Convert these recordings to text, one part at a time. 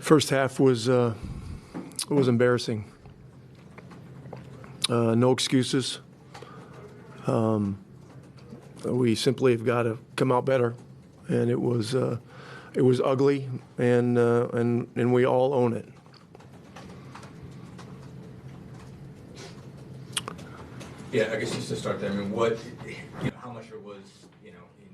First half was embarrassing. No excuses. We simply have got to come out better, and it was ugly, and we all own it. Yeah, I guess just to start there, I mean, how much it was, in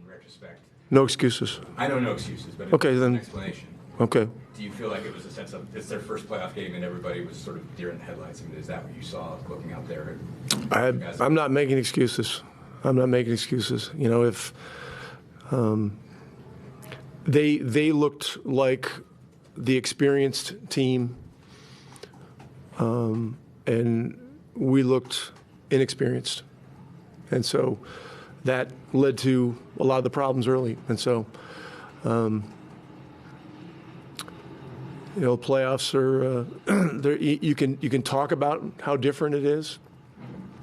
retrospect. No excuses. I know no excuses, but okay, then, an explanation. Okay. Do you feel like it was a sense of it's their first playoff game and everybody was sort of deer in the headlights? I mean, is that what you saw looking out there? I'm not making excuses. I'm not making excuses. If they looked like the experienced team, and we looked inexperienced, and so that led to a lot of the problems early. And so, playoffs are you can talk about how different it is,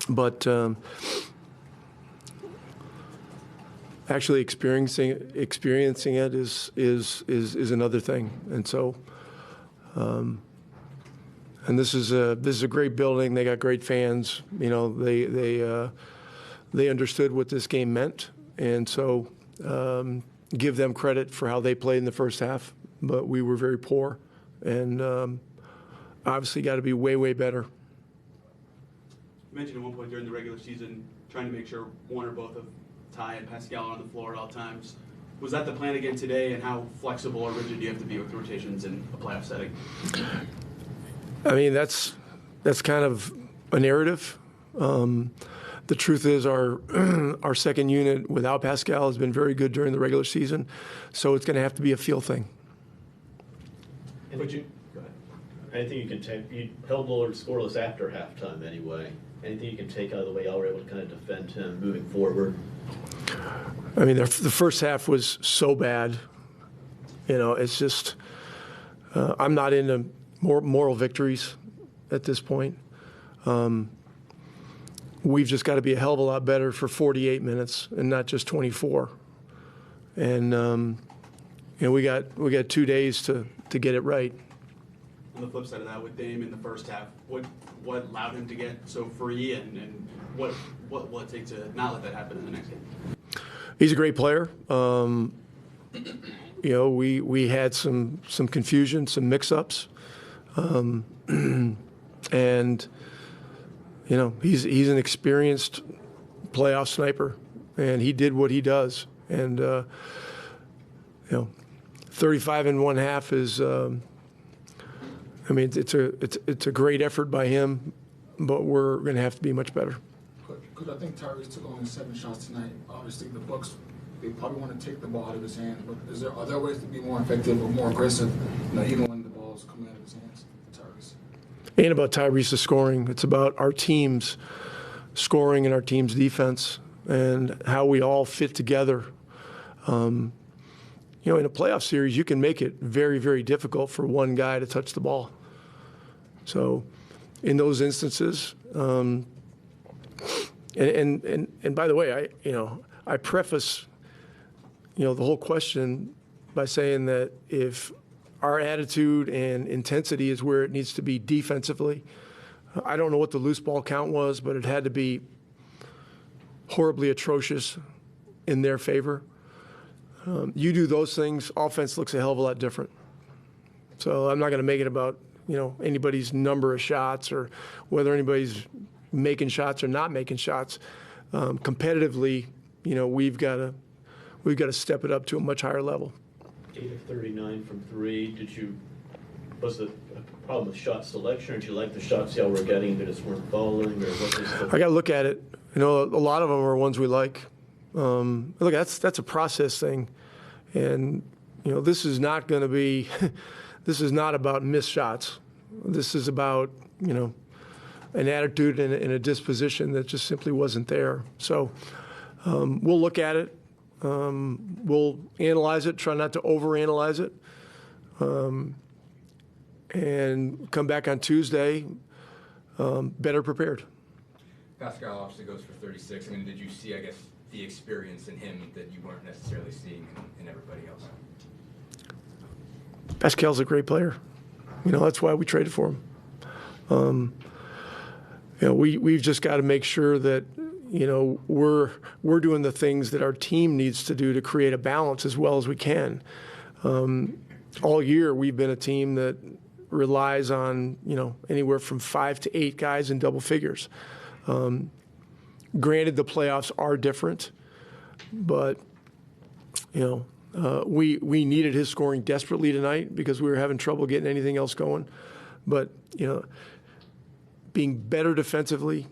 but actually experiencing it is another thing. And so, and this is a great building. They got great fans. They understood what this game meant, and so give them credit for how they played in the first half. But we were very poor, and obviously got to be way better. You mentioned at one point during the regular season trying to make sure one or both of Ty and Pascal are on the floor at all times. Was that the plan again today, and how flexible or rigid do you have to be with rotations in a playoff setting? I mean, that's kind of a narrative. The truth is our second unit without Pascal has been very good during the regular season, so it's going to have to be a feel thing. Go ahead. Anything you can take? You held Lillard scoreless after halftime anyway. Anything you can take out of the way y'all were able to kind of defend him moving forward? I mean, the first half was so bad. It's just I'm not into moral victories at this point. We've just got to be a hell of a lot better for 48 minutes and not just 24. And we got 2 days to get it right. On the flip side of that, with Dame in the first half, what allowed him to get so free, and what will it take to not let that happen in the next game? He's a great player. We had some confusion, some mix-ups, and he's an experienced playoff sniper, and he did what he does. And 35 and 1/2 is. It's a great effort by him, but we're going to have to be much better. Coach, I think Tyrese took only 7 shots tonight. Obviously, the Bucks, they probably want to take the ball out of his hand, but are there ways to be more effective or more aggressive, even when the ball's coming out of his hands for Tyrese? It ain't about Tyrese's scoring. It's about our team's scoring and our team's defense and how we all fit together. In a playoff series, you can make it very, very difficult for one guy to touch the ball. So, in those instances, and by the way, I preface, the whole question by saying that if our attitude and intensity is where it needs to be defensively, I don't know what the loose ball count was, but it had to be horribly atrocious in their favor. You do those things, offense looks a hell of a lot different. So I'm not going to make it about anybody's number of shots or whether anybody's making shots or not making shots. Competitively, we've got to step it up to a much higher level. 8 of 39 from 3. Was the problem with shot selection, or did you like the shots y'all were getting that just weren't falling, or what was the... I got to look at it. A lot of them are ones we like. Look, that's a process thing, and this is not going to be. This is not about missed shots. This is about an attitude and a disposition that just simply wasn't there. So we'll look at it. We'll analyze it. Try not to overanalyze it, and come back on Tuesday better prepared. Pascal obviously goes for 36. I mean, did you see, I guess, the experience in him that you weren't necessarily seeing in everybody else? Pascal's a great player. That's why we traded for him. We've just got to make sure that we're doing the things that our team needs to do to create a balance as well as we can. All year we've been a team that relies on anywhere from 5 to 8 guys in double figures. Granted, the playoffs are different, but we needed his scoring desperately tonight because we were having trouble getting anything else going. But being better defensively,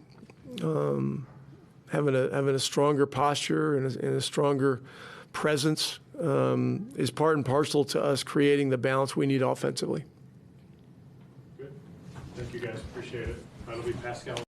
having a stronger posture and a stronger presence is part and parcel to us creating the balance we need offensively. Good. Thank you guys. Appreciate it. That'll be Pascal.